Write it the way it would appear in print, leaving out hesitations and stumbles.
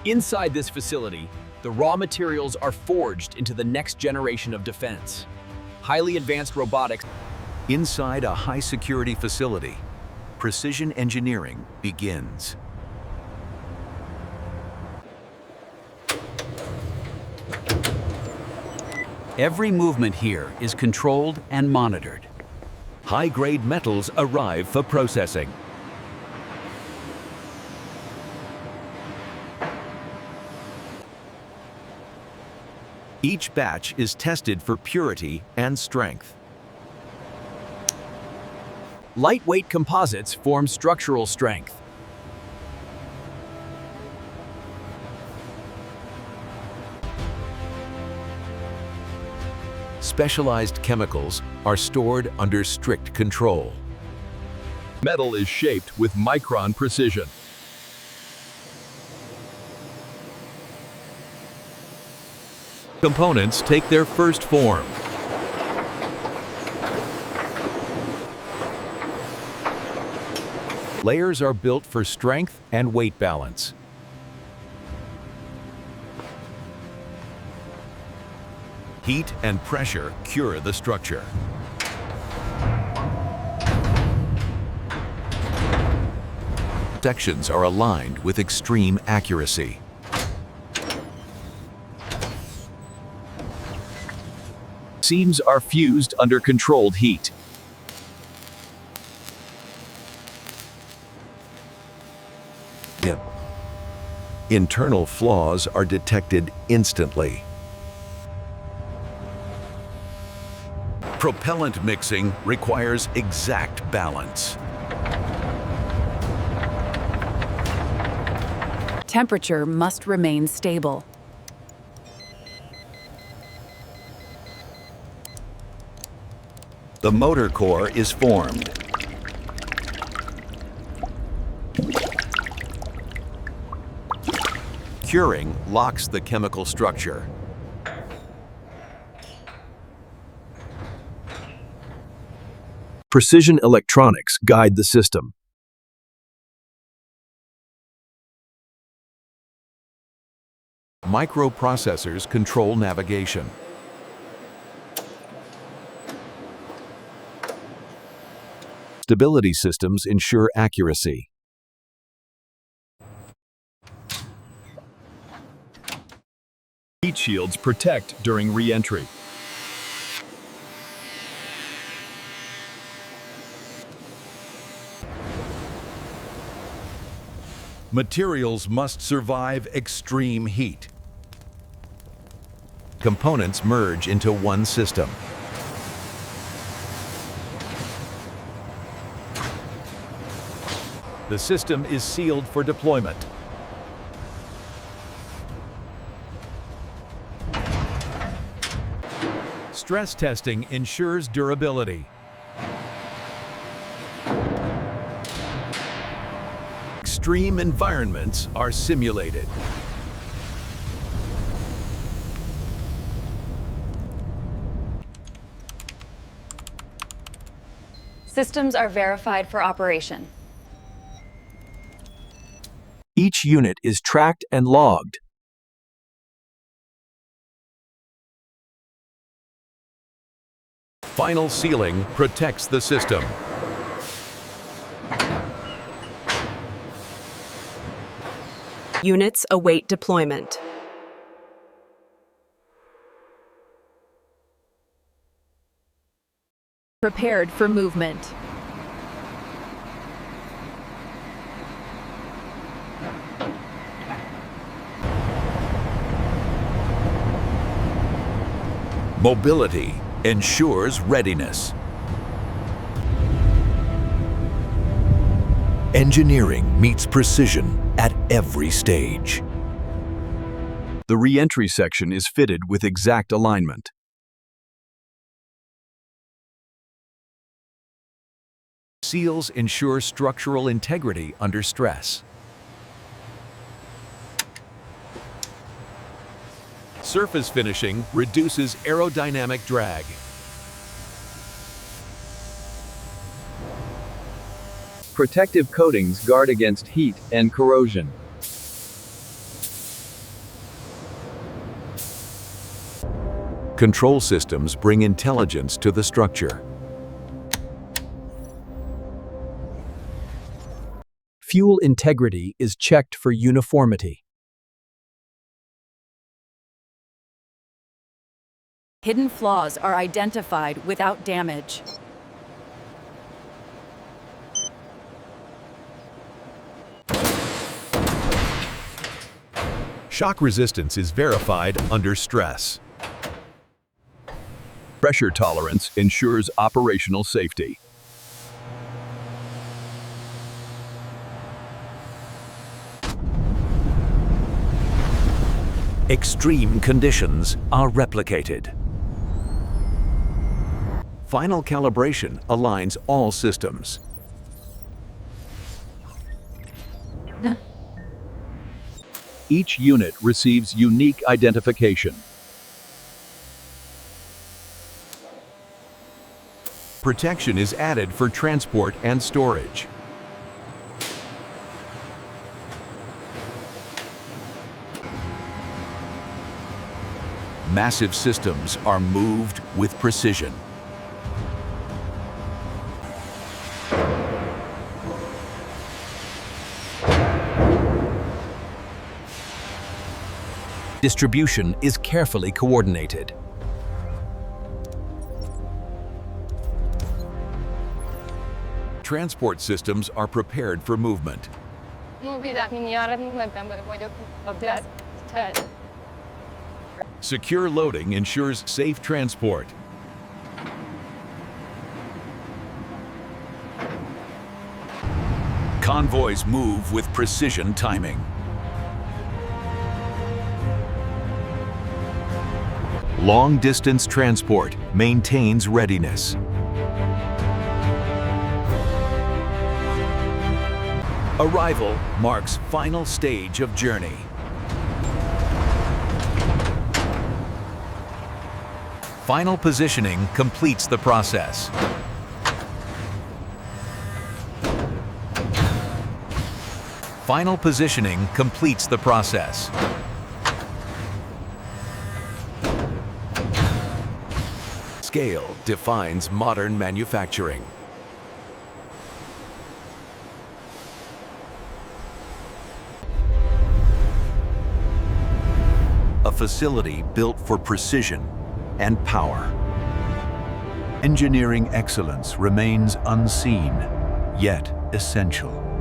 Inside this facility, the raw materials are forged into the next generation of defense. Highly advanced robotics. Inside a high-security facility, precision engineering begins. Every movement here is controlled and monitored. High-grade metals arrive for processing. Each batch is tested for purity and strength. Lightweight composites form structural strength. Specialized chemicals are stored under strict control. Metal is shaped with micron precision. Components take their first form. Layers are built for strength and weight balance. Heat and pressure cure the structure. Sections are aligned with extreme accuracy. Seams are fused under controlled heat. Internal flaws are detected instantly. Propellant mixing requires exact balance. Temperature must remain stable. The motor core is formed. Curing locks the chemical structure. Precision electronics guide the system. Microprocessors control navigation. Stability systems ensure accuracy. Heat shields protect during re-entry. Materials must survive extreme heat. Components merge into one system. The system is sealed for deployment. Stress testing ensures durability. Extreme environments are simulated. Systems are verified for operation. Each unit is tracked and logged. Final sealing protects the system. Units await deployment. Prepared for movement. Mobility ensures readiness. Engineering meets precision at every stage. The re-entry section is fitted with exact alignment. Seals ensure structural integrity under stress. Surface finishing reduces aerodynamic drag. Protective coatings guard against heat and corrosion. Control systems bring intelligence to the structure. Fuel integrity is checked for uniformity. Hidden flaws are identified without damage. Shock resistance is verified under stress. Pressure tolerance ensures operational safety. Extreme conditions are replicated. Final calibration aligns all systems. Each unit receives unique identification. Protection is added for transport and storage. Massive systems are moved with precision. Distribution is carefully coordinated. Transport systems are prepared for movement. Secure loading ensures safe transport. Convoys move with precision timing. Long-distance transport maintains readiness. Arrival marks final stage of journey. Final positioning completes the process. Final positioning completes the process. Scale defines modern manufacturing. A facility built for precision and power. Engineering excellence remains unseen, yet essential.